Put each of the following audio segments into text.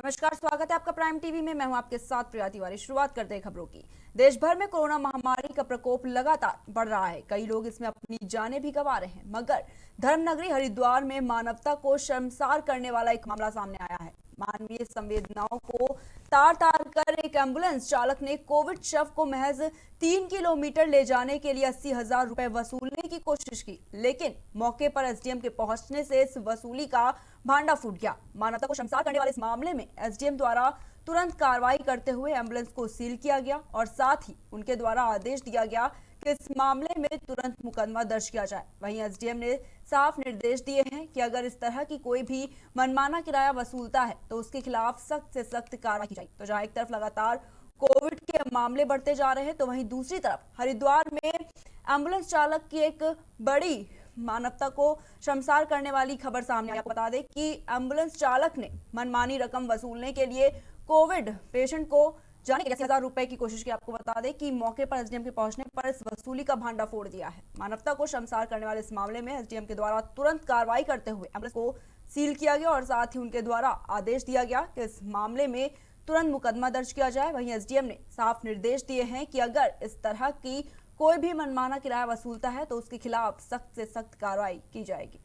नमस्कार, स्वागत है आपका प्राइम टीवी में। मैं हूं आपके साथ प्रिया तिवारी। शुरुआत करते हैं खबरों की। देश भर में कोरोना महामारी का प्रकोप लगातार बढ़ रहा है। कई लोग इसमें अपनी जानें भी गंवा रहे हैं, मगर धर्मनगरी हरिद्वार में मानवता को शर्मसार करने वाला एक मामला सामने आया है। मानवीय संवेदनाओं को तार तार कर एक एम्बुलेंस चालक ने कोविड शव को महज 3 किलोमीटर ले जाने के लिए 80,000 रुपए वसूलने की कोशिश की, लेकिन मौके पर एसडीएम के पहुंचने से इस वसूली का भांडा फूट गया। मानवता को शर्मसार करने वाले इस मामले में एसडीएम द्वारा तुरंत कार्रवाई करते हुए एम्बुलेंस को सील किया गया और साथ ही उनके द्वारा आदेश दिया गया कि इस मामले में तुरंत मुकदमा दर्ज किया जाए। वहीं एसडीएम ने साफ निर्देश दिए हैं कि अगर इस तरह की कोई भी मनमाना किराया वसूलता है तो उसके खिलाफ सख्त से सख्त कार्रवाई की जाएगी। तो जहां एक तरफ लगातार कोविड के मामले बढ़ते जा रहे हैं, तो वहीं दूसरी तरफ हरिद्वार में एम्बुलेंस चालक की एक बड़ी मानवता को शर्मसार करने वाली खबर सामने आई। आपको बता दें कि एम्बुलेंस चालक ने मनमानी रकम वसूलने के लिए कोविड पेशेंट को जाने के 80,000 रुपए की कोशिश की। आपको बता दें कि मौके पर एसडीएम के पहुंचने पर इस वसूली का भांडा फोड़ दिया है। मानवता को शर्मसार करने वाले इस मामले में एसडीएम के द्वारा तुरंत कार्रवाई करते हुए एम्बुलेंस को सील किया गया और साथ ही उनके द्वारा आदेश दिया गया कि इस मामले में तुरंत मुकदमा दर्ज किया जाए। वहीं एसडीएम ने साफ निर्देश दिए हैं कि अगर इस तरह की कोई भी मनमाना किराया वसूलता है तो उसके खिलाफ सख्त से सख्त कार्रवाई की जाएगी।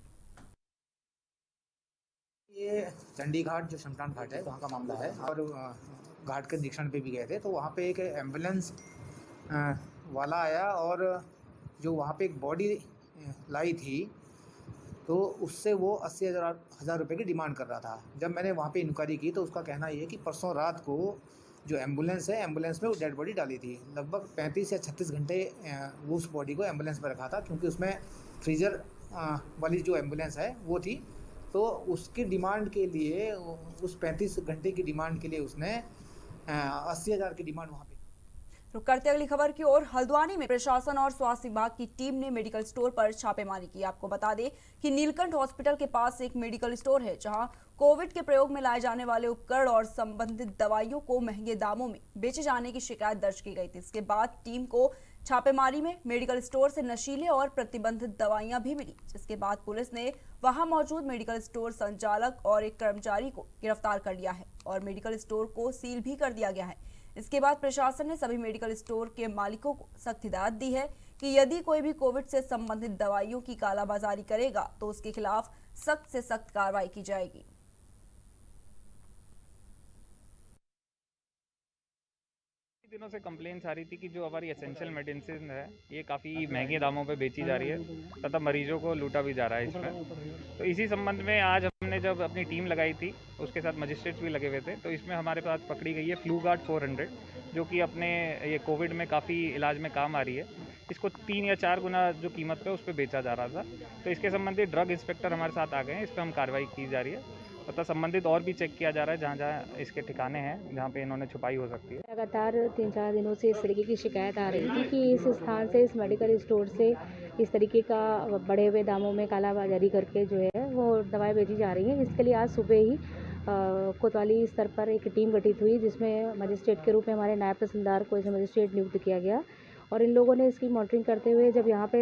ये चंडी घाट जो शमशान घाट है वहाँ का मामला है और घाट के निरीक्षण पे भी गए थे, तो वहाँ पे एक एम्बुलेंस वाला आया और जो वहाँ पे एक बॉडी लाई थी तो उससे वो 80,000 रुपये की डिमांड कर रहा था। जब मैंने वहाँ पे इंक्वायरी की तो उसका कहना ये है कि परसों रात को जो एम्बुलेंस है, एम्बुलेंस में वो डेड बॉडी डाली थी। लगभग 35 या 36 घंटे वो उस बॉडी को एम्बुलेंस में रखा था, क्योंकि उसमें फ्रीजर वाली जो एम्बुलेंस है वो थी। तो उसकी डिमांड के लिए, उस 35 घंटे की डिमांड के लिए उसने 80,000 की डिमांड वहाँ पे। रुक करते अगली खबर की ओर। हल्द्वानी में प्रशासन और स्वास्थ्य विभाग की टीम ने मेडिकल स्टोर पर छापेमारी की। आपको बता दें कि नीलकंठ हॉस्पिटल के पास एक मेडिकल स्टोर है, जहां कोविड के प्रयोग में लाए जाने वाले उपकरण और संबंधित दवाइयों को महंगे दामों में बेचे जाने की शिकायत दर्ज की गई थी। इसके बाद टीम को छापेमारी में मेडिकल स्टोर से नशीले और प्रतिबंधित दवाइयां भी मिली, जिसके बाद पुलिस ने वहां मौजूद मेडिकल स्टोर संचालक और एक कर्मचारी को गिरफ्तार कर लिया है और मेडिकल स्टोर को सील भी कर दिया गया है। इसके बाद प्रशासन ने सभी मेडिकल स्टोर के मालिकों को सख्त हिदायत दी है कि यदि कोई भी कोविड से संबंधित दवाइयों की कालाबाजारी करेगा तो उसके खिलाफ सख्त से सख्त कार्रवाई की जाएगी। दिनों से कंप्लेंट्स आ रही थी कि जो हमारी एसेंशियल मेडिसिन है ये काफ़ी महंगे दामों पे बेची जा रही है तथा मरीजों को लूटा भी जा रहा है इसमें। तो इसी संबंध में आज हमने जब अपनी टीम लगाई थी, उसके साथ मजिस्ट्रेट्स भी लगे हुए थे, तो इसमें हमारे पास पकड़ी गई है फ्लूगार्ड 400, जो कि अपने ये कोविड में काफ़ी इलाज में काम आ रही है। इसको 3 या 4 गुना जो कीमत पे उस पर बेचा जा रहा था। तो इसके संबंधित ड्रग इंस्पेक्टर हमारे साथ आ गए हैं, इस पर हम कार्रवाई की जा रही है तथा संबंधित और भी चेक किया जा रहा है जहाँ जहाँ इसके ठिकाने हैं, जहाँ पे इन्होंने छुपाई हो सकती है। लगातार 3-4 दिनों से इस तरीके की शिकायत आ रही थी कि इस स्थान से, इस मेडिकल स्टोर से इस तरीके का बढ़े हुए दामों में कालाबाजारी करके जो है वो दवाएं बेची जा रही हैं। इसके लिए आज सुबह ही कोतवाली स्तर पर एक टीम गठित हुई, जिसमें मजिस्ट्रेट के रूप में हमारे नायब तहसीलदार को इसे मजिस्ट्रेट नियुक्त किया गया और इन लोगों ने इसकी मॉनिटरिंग करते हुए जब यहाँ पे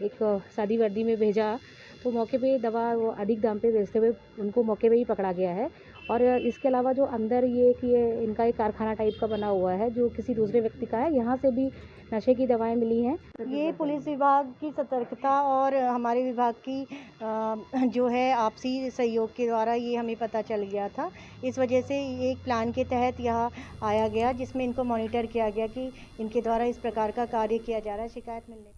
एक सादी वर्दी में भेजा तो मौके पे दवा वो अधिक दाम पे बेचते हुए उनको मौके पे ही पकड़ा गया है। और इसके अलावा जो अंदर ये इनका एक कारखाना टाइप का बना हुआ है जो किसी दूसरे व्यक्ति का है, यहाँ से भी नशे की दवाएं मिली हैं। ये पुलिस विभाग की सतर्कता और हमारे विभाग की जो है आपसी सहयोग के द्वारा ये हमें पता चल गया था। इस वजह से एक प्लान के तहत यहाँ आया गया, जिसमें इनको मॉनिटर किया गया कि इनके द्वारा इस प्रकार का कार्य किया जा रहा है। शिकायत मिलने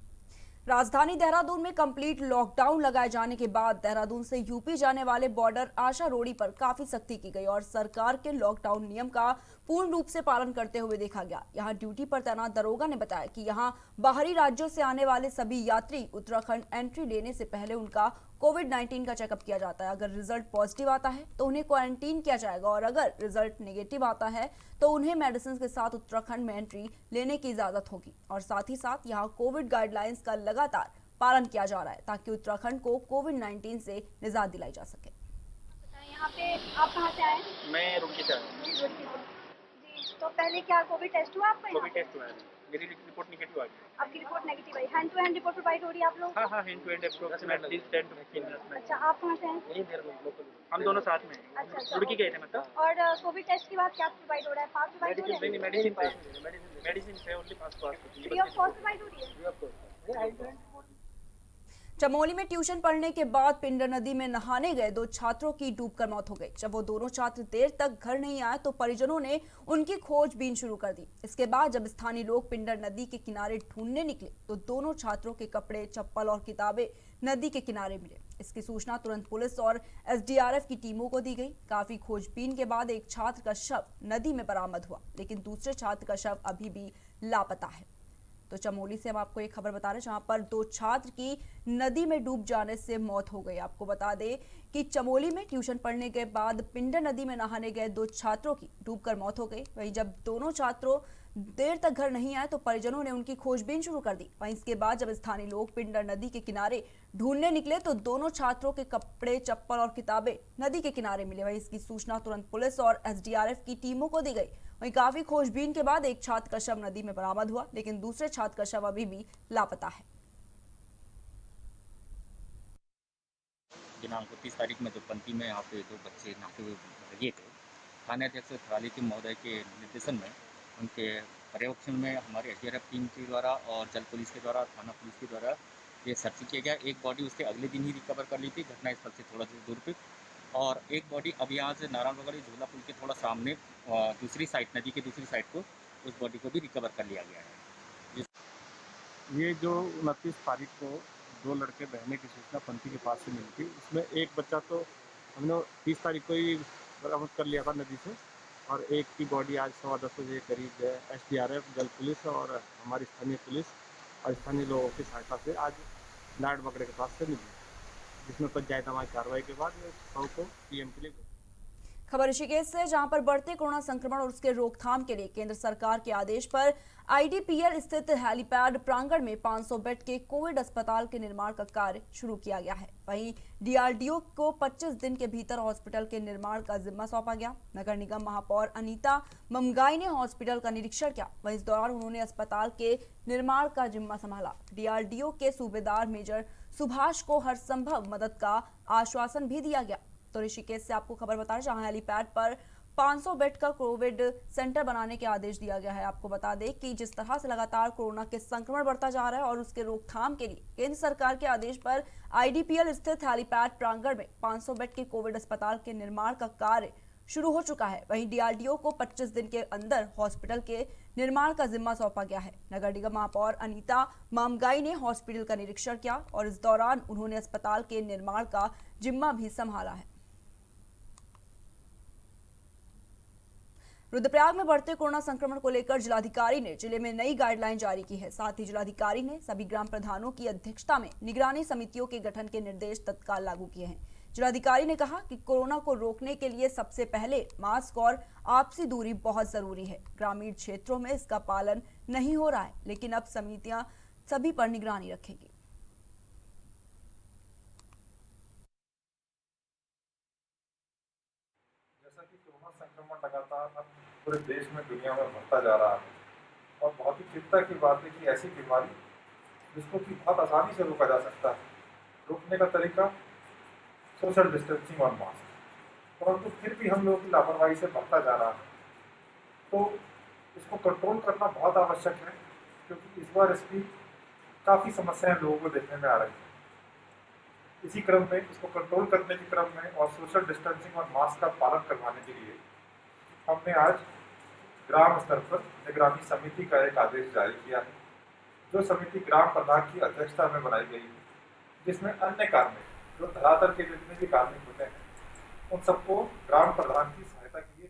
राजधानी देहरादून में कंप्लीट लॉकडाउन लगाए जाने के बाद देहरादून से यूपी जाने वाले बॉर्डर आशा रोड़ी पर काफी सख्ती की गई और सरकार के लॉकडाउन नियम का पूर्ण रूप से पालन करते हुए देखा गया। यहां ड्यूटी पर तैनात दरोगा ने बताया कि यहां बाहरी राज्यों से आने वाले सभी यात्री उत्तराखंड एंट्री लेने से पहले उनका कोविड-19 का चेकअप किया जाता है। अगर रिजल्ट पॉजिटिव आता है तो उन्हें क्वारंटीन किया जाएगा और अगर रिजल्ट नेगेटिव आता है तो उन्हें मेडिसिन के साथ उत्तराखंड में एंट्री लेने की इजाजत होगी। और साथ ही साथ यहाँ कोविड गाइडलाइंस का लगातार पालन किया जा रहा है ताकि उत्तराखंड को कोविड-19 से निजात दिलाई जा सके। यहाँ पे आप कहाँ से आए? मैं रुड़की से आया हूँ। जी, तो पहले क्या कोविड टेस्ट हुआ आपका? कोविड टेस्ट हुआ है। मेरी रिपोर्ट नेगेटिव आ गई। आपकी रिपोर्ट नेगेटिव आई। Hand to hand report provide हो रही है आप लोग? हाँ, hand to hand approximately 10 to 15 minutes में। अच्छा, आप कहाँ से हैं? यही देर में लोकल, हम दोनों साथ में हैं। अच्छा। रुड़की गए थे मतलब। और कोविड टेस्ट के बाद क्या प्रोवाइड हो रहा है? पास प्रोवाइड हो रहा है? नहीं, मेडिसिन है, only pass free of cost provide हो रही है? चमोली में ट्यूशन पढ़ने के बाद पिंडर नदी में नहाने गए 2 छात्रों की डूबकर मौत हो गई। जब वो दोनों छात्र देर तक घर नहीं आए तो परिजनों ने उनकी खोजबीन शुरू कर दी। इसके बाद जब स्थानीय लोग पिंडर नदी के किनारे ढूंढने निकले तो दोनों छात्रों के कपड़े, चप्पल और किताबें नदी के किनारे मिले। इसकी सूचना तुरंत पुलिस और एसडीआरएफ की टीमों को दी गई। काफी खोजबीन के बाद एक छात्र का शव नदी में बरामद हुआ, लेकिन दूसरे छात्र का शव अभी भी लापता है। तो चमोली से हम आपको एक खबर बता रहे हैं जहां पर 2 छात्र की नदी में डूब जाने से मौत हो गई। आपको बता दें कि चमोली में ट्यूशन पढ़ने के बाद पिंडर नदी में नहाने गए 2 छात्रों की डूबकर मौत हो गई। वहीं जब दोनों छात्रों देर तक घर नहीं आए तो परिजनों ने उनकी खोजबीन शुरू कर दी। वहीं इसके बाद जब स्थानीय लोग पिंडर नदी के किनारे ढूंढने निकले तो दोनों छात्रों के कपड़े, चप्पल और किताबें नदी के किनारे मिले। वहीं इसकी सूचना तुरंत पुलिस और एसडीआरएफ की टीमों को दी गई। वहीं काफी खोजबीन के बाद एक छात्र का शव नदी में बरामद हुआ, लेकिन दूसरे छात्र का शव अभी भी लापता है। दिनांक 30 तारीख में जो पंक्ति में यहाँ पे 2 बच्चे नहाते हुए लगे थे, थाना अध्यक्ष थाली के महोदय के निर्देशन में उनके पर्यवेक्षण में हमारे एसडीआरएफ टीम के द्वारा और जल पुलिस के द्वारा, थाना पुलिस के द्वारा ये सर्च किया गया। एक बॉडी उसके अगले दिन ही रिकवर कर ली थी घटनास्थल से थोड़ा सा दूर पे, और एक बॉडी अब यहाँ से नारायणगढ़ झूला पुल के थोड़ा सामने दूसरी साइड, नदी की दूसरी साइड को, उस बॉडी को भी रिकवर कर लिया गया है। ये जो 29 तारीख को 2 लड़के बहने की सूचना पंथी के पास से मिली थी, उसमें एक बच्चा तो हमने 30 तारीख को ही बरामद कर लिया था नदी से, और एक की बॉडी आज 10:15 बजे करीब एसडीआरएफ, जल पुलिस और हमारी स्थानीय पुलिस और स्थानीय लोगों की सहायता से आज नाट बकरे के पास से मिली, जिसमें पंचायत कार्रवाई के बाद शव को पीएम के लिए। खबर ऋषिकेश से, जहां पर बढ़ते कोरोना संक्रमण और उसके रोकथाम के लिए केंद्र सरकार के आदेश पर आईडीपीएल स्थित हेलीपैड प्रांगण में 500 बेड के कोविड अस्पताल के निर्माण का कार्य शुरू किया गया है। वहीं डीआरडीओ को 25 दिन के भीतर हॉस्पिटल के निर्माण का जिम्मा सौंपा गया। नगर निगम महापौर अनीता ममगाई ने हॉस्पिटल का निरीक्षण किया। वहीं इस दौरान उन्होंने अस्पताल के निर्माण का जिम्मा संभाला। डीआरडीओ के सूबेदार मेजर सुभाष को हर संभव मदद का आश्वासन भी दिया गया। तो ऋषिकेश से आपको खबर बता रहे जहां हेलीपैड पर 500 बेड का कोविड सेंटर बनाने के आदेश दिया गया है। आपको बता दें कि जिस तरह से लगातार कोरोना के संक्रमण बढ़ता जा रहा है और उसके रोकथाम के लिए केंद्र सरकार के आदेश पर आईडीपीएल स्थित हेलीपैड प्रांगण में 500 बेड के कोविड अस्पताल के निर्माण का कार्य शुरू हो चुका है। वहीं डीआरडीओ को 25 दिन के अंदर हॉस्पिटल के निर्माण का जिम्मा सौंपा गया है। नगर निगम महापौर अनीता मामगाई ने हॉस्पिटल का निरीक्षण किया और इस दौरान उन्होंने अस्पताल के निर्माण का जिम्मा भी संभाला है। रुद्रप्रयाग में बढ़ते कोरोना संक्रमण को लेकर जिलाधिकारी ने जिले में नई गाइडलाइन जारी की है। साथ ही जिलाधिकारी ने सभी ग्राम प्रधानों की अध्यक्षता में निगरानी समितियों के गठन के निर्देश तत्काल लागू किए हैं। जिलाधिकारी ने कहा कि कोरोना को रोकने के लिए सबसे पहले मास्क और आपसी दूरी बहुत जरूरी है। ग्रामीण क्षेत्रों में इसका पालन नहीं हो रहा है, लेकिन अब समितियां सभी पर निगरानी रखेंगी। जैसा कि कोरोना संक्रमण लगातार पूरे देश में, दुनिया में बढ़ता जा रहा है, और बहुत ही चिंता की बात है कि ऐसी बीमारी जिसको कि बहुत आसानी से रोका जा सकता है, रोकने का तरीका सोशल डिस्टेंसिंग और मास्क, परंतु फिर भी हम लोगों की लापरवाही से बढ़ता जा रहा है। तो इसको कंट्रोल करना बहुत आवश्यक है, क्योंकि इस बार इसकी काफ़ी समस्याएं लोगों को देखने में आ रही हैं। इसी क्रम में इसको कंट्रोल करने के क्रम में और सोशल डिस्टेंसिंग और मास्क का पालन करवाने के लिए हमने आज ग्राम स्तर पर निगरानी समिति का एक आदेश जारी किया है, जो समिति ग्राम प्रधान की अध्यक्षता में बनाई गई है, जिसमें अन्य कार्मिक जो धरातल के जितने भी कार्मिक होते हैं उन सबको ग्राम प्रधान की सहायता के लिए।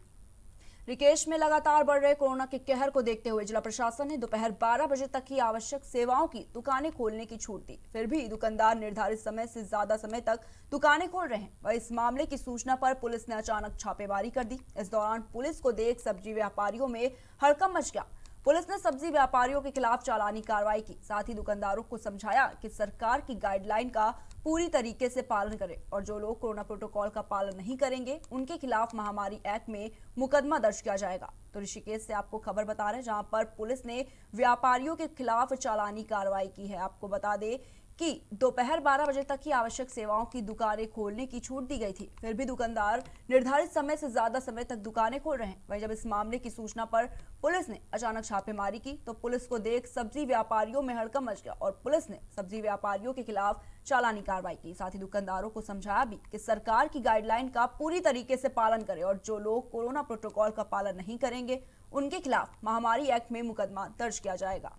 ऋषिकेश में लगातार बढ़ रहे कोरोना के कहर को देखते हुए जिला प्रशासन ने दोपहर 12 बजे तक ही आवश्यक सेवाओं की दुकानें खोलने की छूट दी। फिर भी दुकानदार निर्धारित समय से ज्यादा समय तक दुकानें खोल रहे हैं। वह इस मामले की सूचना पर पुलिस ने अचानक छापेमारी कर दी। इस दौरान पुलिस को देख सब्जी व्यापारियों में हड़कंप मच गया। पुलिस ने सब्जी व्यापारियों के खिलाफ चालानी कार्रवाई की। साथ ही दुकानदारों को समझाया कि सरकार की गाइडलाइन का पूरी तरीके से पालन करें और जो लोग कोरोना प्रोटोकॉल का पालन नहीं करेंगे उनके खिलाफ महामारी एक्ट में मुकदमा दर्ज किया जाएगा। तो ऋषिकेश से आपको खबर बता रहे हैं जहां पर पुलिस ने व्यापारियों के खिलाफ चालानी कार्रवाई की है। आपको बता दें कि दोपहर 12 बजे तक ही आवश्यक सेवाओं की दुकानें खोलने की छूट दी गई थी, फिर भी दुकानदार निर्धारित समय से ज्यादा समय तक दुकानें खोल रहे हैं। वहीं जब इस मामले की सूचना पर पुलिस ने अचानक छापेमारी की तो पुलिस को देख सब्जी व्यापारियों में हड़कंप मच गया और पुलिस ने सब्जी व्यापारियों के खिलाफ चालानी कार्रवाई की। साथ ही दुकानदारों को समझाया भी कि सरकार की गाइडलाइन का पूरी तरीके से पालन करें और जो लोग कोरोना प्रोटोकॉल का पालन नहीं करेंगे उनके खिलाफ महामारी एक्ट में मुकदमा दर्ज किया जाएगा।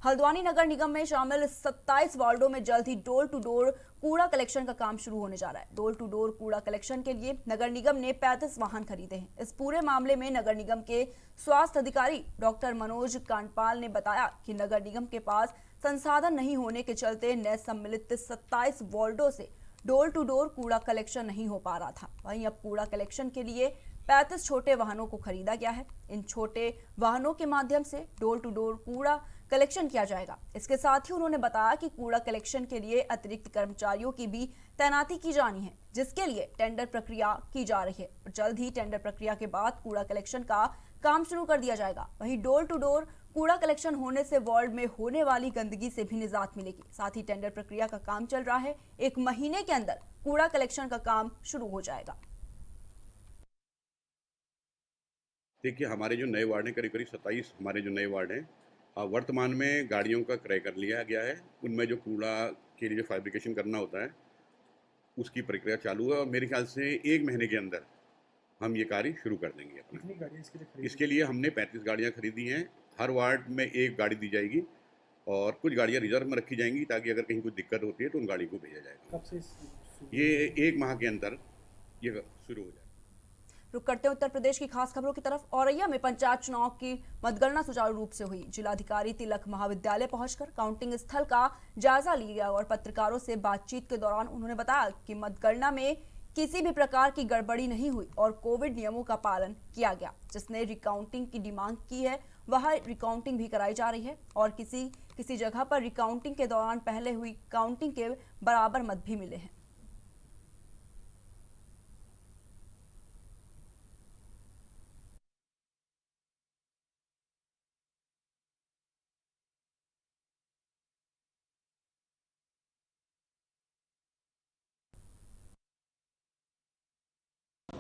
हल्द्वानी नगर निगम में शामिल 27 वार्डों में जल्द ही डोर टू डोर कूड़ा कलेक्शन का काम शुरू होने जा रहा है। डोर टू डोर कूड़ा कलेक्शन के लिए नगर निगम ने 35 वाहन खरीदे हैं। इस पूरे मामले में नगर निगम के स्वास्थ्य अधिकारी डॉक्टर मनोज कांडपाल ने बताया कि नगर निगम के पास संसाधन नहीं होने के चलते नए सम्मिलित 27 वार्डों से डोर टू डोर कूड़ा कलेक्शन नहीं हो पा रहा था। वहीं अब कूड़ा कलेक्शन के लिए 35 छोटे वाहनों को खरीदा गया है। इन छोटे वाहनों के माध्यम से डोर टू डोर कूड़ा कलेक्शन किया जाएगा। इसके साथ ही उन्होंने बताया कि कूड़ा कलेक्शन के लिए अतिरिक्त कर्मचारियों की भी तैनाती की जानी है, जिसके लिए टेंडर प्रक्रिया की जा रही है। जल्द ही टेंडर प्रक्रिया के बाद कूड़ा कलेक्शन का काम शुरू कर दिया जाएगा। वहीं डोर टू डोर कूड़ा कलेक्शन होने से वार्ड में होने वाली गंदगी से भी निजात मिलेगी। साथ ही टेंडर प्रक्रिया का काम चल रहा है, 1 महीने के अंदर कूड़ा कलेक्शन का काम शुरू हो जाएगा। देखिए, हमारे जो नए वार्ड हैं, करीब करीब 27 हमारे जो नए वार्ड हैं, वर्तमान में गाड़ियों का क्रय कर लिया गया है। उनमें जो कूड़ा के लिए जो फैब्रिकेशन करना होता है उसकी प्रक्रिया चालू है और मेरे ख्याल से 1 महीने के अंदर हम ये कार्य शुरू कर देंगे अपना। कितनी गाड़ियाँ इसके लिए हमने 35 गाड़ियाँ खरीदी हैं। हर वार्ड में 1 गाड़ी दी जाएगी और कुछ गाड़ियाँ रिजर्व में रखी जाएंगी ताकि अगर कहीं कोई दिक्कत होती है तो उन गाड़ी को भेजा जाएगा। कब से ये 1 माह के अंदर ये शुरू हो जाएगा। रुक करते हैं उत्तर प्रदेश की खास खबरों की तरफ। औरैया में पंचायत चुनाव की मतगणना सुचारू रूप से हुई। जिलाधिकारी तिलक महाविद्यालय पहुंचकर काउंटिंग स्थल का जायजा लिया और पत्रकारों से बातचीत के दौरान उन्होंने बताया कि मतगणना में किसी भी प्रकार की गड़बड़ी नहीं हुई और कोविड नियमों का पालन किया गया। जिसने रिकाउंटिंग की डिमांड की है वह रिकाउंटिंग भी कराई जा रही है और किसी जगह पर रिकाउंटिंग के दौरान पहले हुई काउंटिंग के बराबर मत भी मिले हैं।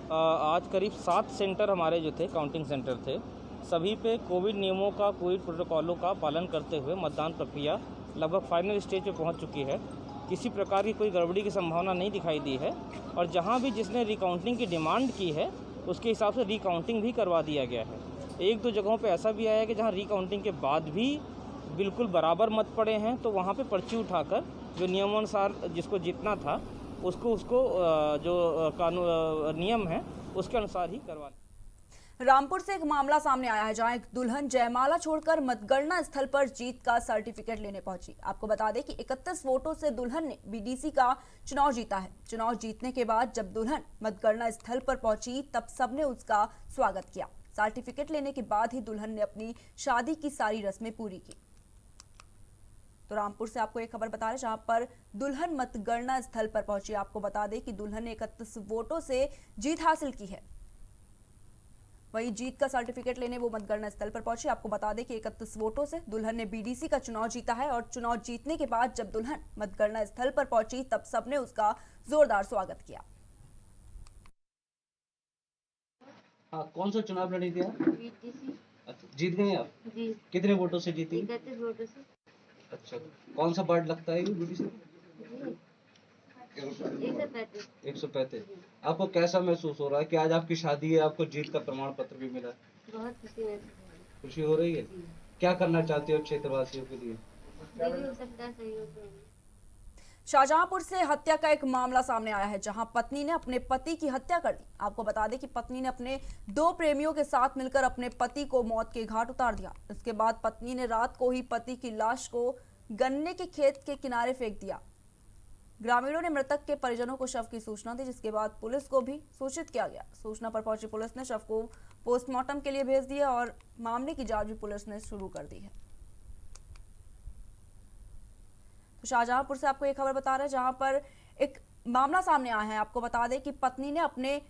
आज करीब 7 सेंटर हमारे जो थे काउंटिंग सेंटर थे, सभी पे कोविड नियमों का, कोविड प्रोटोकॉलों का पालन करते हुए मतदान प्रक्रिया लगभग फाइनल स्टेज पे पहुंच चुकी है। किसी प्रकार की कोई गड़बड़ी की संभावना नहीं दिखाई दी है और जहां भी जिसने रिकाउंटिंग की डिमांड की है उसके हिसाब से रिकाउंटिंग भी करवा दिया गया है। 1-2 जगहों पे ऐसा भी आया है कि जहां रिकाउंटिंग के बाद भी बिल्कुल बराबर मत पड़े हैं तो वहाँ पे पर्ची उठाकर जो नियमानुसार जिसको जीतना था उसको जो कानून नियम है उसके अनुसार ही करवा। रामपुर से एक मामला सामने आया है जहां एक दुल्हन जयमाला छोड़कर मतगणना स्थल पर जीत का सर्टिफिकेट लेने पहुंची। आपको बता दें कि 31 वोटों से दुल्हन ने बीडीसी का चुनाव जीता है। चुनाव जीतने के बाद जब दुल्हन मतगणना स्थल पर पहुंची तब सबने उसका स्वागत किया। सर्टिफिकेट लेने के बाद ही दुल्हन ने अपनी शादी की सारी रस्में पूरी की। तो रामपुर से आपको एक खबर बता रहे जहां पर दुल्हन मतगणना स्थल पर पहुंची। आपको बता दें कि दुल्हन ने 31 वोटों से जीत हासिल की है। वही जीत का सर्टिफिकेट लेने वो मतगणना स्थल पर पहुंची। आपको बता दें कि 31 वोटों से दुल्हन ने बीडीसी का चुनाव जीता है और चुनाव जीतने के बाद जब दुल्हन मतगणना स्थल पर पहुंची तब सबने उसका जोरदार स्वागत किया। हाँ, कौन सा चुनाव लड़ी थी आप? बीडीसी। अच्छा, जीत गए आप? जी। कितने वोटों से जीती? 31 वोटों से। अच्छा, कौन सा वार्ड लगता है ये बीडीसी? 135। 135। आपको कैसा महसूस हो रहा है कि आज आपकी शादी है, आपको जीत का प्रमाण पत्र भी मिला? बहुत खुशी हो रही है। क्या करना चाहते हो क्षेत्रवासियों के लिए? शाहजहांपुर से हत्या का एक मामला सामने आया है जहां पत्नी ने अपने पति की हत्या कर दी। आपको बता दें कि पत्नी ने अपने 2 प्रेमियों के साथ मिलकर अपने पति को मौत के घाट उतार दिया। इसके बाद पत्नी ने रात को ही पति की लाश को गन्ने के खेत के किनारे फेंक दिया। ग्रामीणों ने मृतक के परिजनों को शव की सूचना दी जिसके बाद पुलिस को भी सूचित किया गया। सूचना पर पहुंची पुलिस ने शव को पोस्टमार्टम के लिए भेज दिया और मामले की जांच भी पुलिस ने शुरू कर दी है। तो शाहजहांपुर से आपको एक खबर बता रहे हैं जहां पर एक मामला सामने आया है। आपको बता दें कि पत्नी ने अपने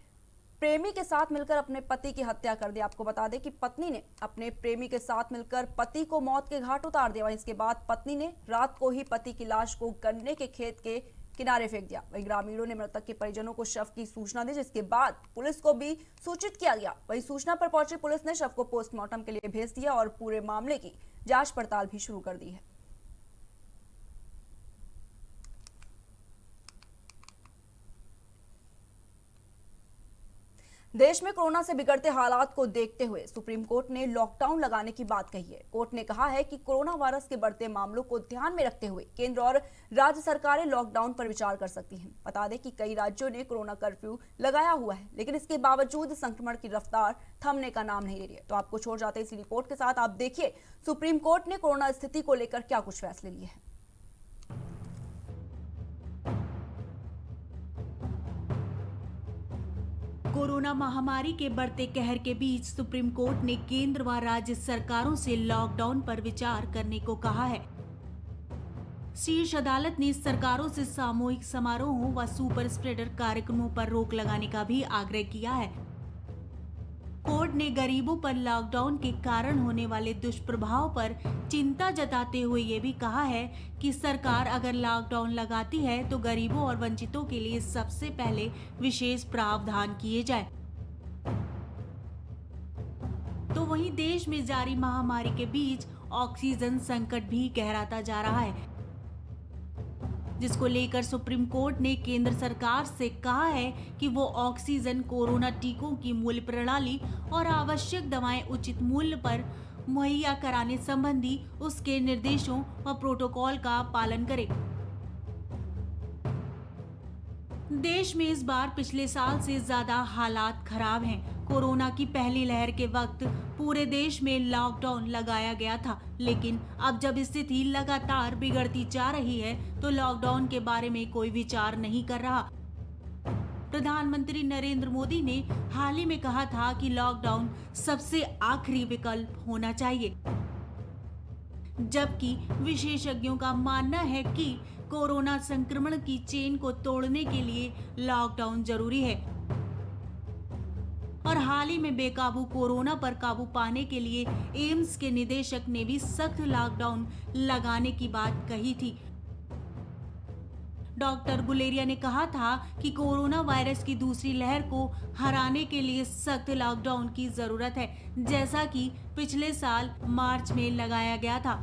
प्रेमी के साथ मिलकर अपने पति की हत्या कर दी। आपको बता दें कि पत्नी ने अपने प्रेमी के साथ मिलकर पति को मौत के घाट उतार दिया। इसके बाद पत्नी ने रात को ही पति की लाश को गन्ने के खेत के किनारे फेंक दिया। वहीं ग्रामीणों ने मृतक के परिजनों को शव की सूचना दी, जिसके बाद पुलिस को भी सूचित किया गया। वहीं सूचना पर पहुंची पुलिस ने शव को पोस्टमार्टम के लिए भेज दिया और पूरे मामले की जांच पड़ताल भी शुरू कर दी है। देश में कोरोना से बिगड़ते हालात को देखते हुए सुप्रीम कोर्ट ने लॉकडाउन लगाने की बात कही है। कोर्ट ने कहा है कि कोरोना वायरस के बढ़ते मामलों को ध्यान में रखते हुए केंद्र और राज्य सरकारें लॉकडाउन पर विचार कर सकती हैं। बता दें कि कई राज्यों ने कोरोना कर्फ्यू लगाया हुआ है, लेकिन इसके बावजूद संक्रमण की रफ्तार थमने का नाम नहीं ले रही है। तो आपको छोड़ जाते इसी रिपोर्ट के साथ आप देखिए सुप्रीम कोर्ट ने कोरोना स्थिति को लेकर क्या कुछ फैसले लिए हैं। कोरोना महामारी के बढ़ते कहर के बीच सुप्रीम कोर्ट ने केंद्र व राज्य सरकारों से लॉकडाउन पर विचार करने को कहा है। शीर्ष अदालत ने सरकारों से सामूहिक समारोहों व सुपर स्प्रेडर कार्यक्रमों पर रोक लगाने का भी आग्रह किया है। कोर्ट ने गरीबों पर लॉकडाउन के कारण होने वाले दुष्प्रभाव पर चिंता जताते हुए ये भी कहा है कि सरकार अगर लॉकडाउन लगाती है तो गरीबों और वंचितों के लिए सबसे पहले विशेष प्रावधान किए जाए। तो वहीं देश में जारी महामारी के बीच ऑक्सीजन संकट भी गहराता जा रहा है, जिसको लेकर सुप्रीम कोर्ट ने केंद्र सरकार से कहा है कि वो ऑक्सीजन, कोरोना टीकों की मूल्य प्रणाली और आवश्यक दवाएं उचित मूल्य पर मुहैया कराने संबंधी उसके निर्देशों व प्रोटोकॉल का पालन करे। देश में इस बार पिछले साल से ज्यादा हालात खराब हैं। कोरोना की पहली लहर के वक्त पूरे देश में लॉकडाउन लगाया गया था, लेकिन अब जब स्थिति लगातार बिगड़ती जा रही है तो लॉकडाउन के बारे में कोई विचार नहीं कर रहा। प्रधानमंत्री नरेंद्र मोदी ने हाल ही में कहा था कि लॉकडाउन सबसे आखिरी विकल्प होना चाहिए, जबकि विशेषज्ञों का मानना है कि कोरोना संक्रमण की चेन को तोड़ने के लिए लॉकडाउन जरूरी है। और हाल ही में बेकाबू कोरोना पर काबू पाने के लिए एम्स के निदेशक ने भी सख्त लॉकडाउन लगाने की बात कही थी। डॉक्टर गुलेरिया ने कहा था कि कोरोना वायरस की दूसरी लहर को हराने के लिए सख्त लॉकडाउन की जरूरत है, जैसा कि पिछले साल मार्च में लगाया गया था।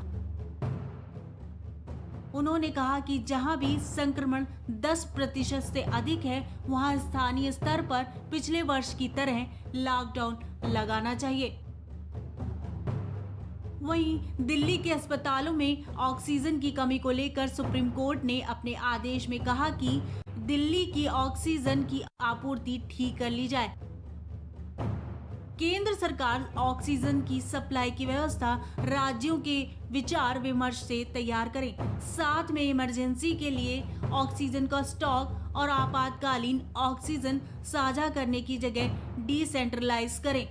उन्होंने कहा कि जहां भी संक्रमण 10% से अधिक है, वहां स्थानीय स्तर पर पिछले वर्ष की तरह लॉकडाउन लगाना चाहिए। वहीं दिल्ली के अस्पतालों में ऑक्सीजन की कमी को लेकर सुप्रीम कोर्ट ने अपने आदेश में कहा कि दिल्ली की ऑक्सीजन की आपूर्ति ठीक कर ली जाए। केंद्र सरकार ऑक्सीजन की सप्लाई की व्यवस्था राज्यों के विचार विमर्श से तैयार करे, साथ में इमरजेंसी के लिए ऑक्सीजन का स्टॉक और आपातकालीन ऑक्सीजन साझा करने की जगह डिसेंट्रलाइज करें।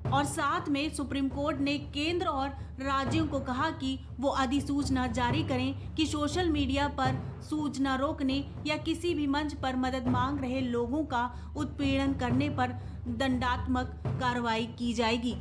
और साथ में सुप्रीम कोर्ट ने केंद्र और राज्यों को कहा कि वो अधिसूचना जारी करें कि सोशल मीडिया पर सूचना रोकने या किसी भी मंच पर मदद मांग रहे लोगों का उत्पीड़न करने पर दंडात्मक कार्रवाई की जाएगी।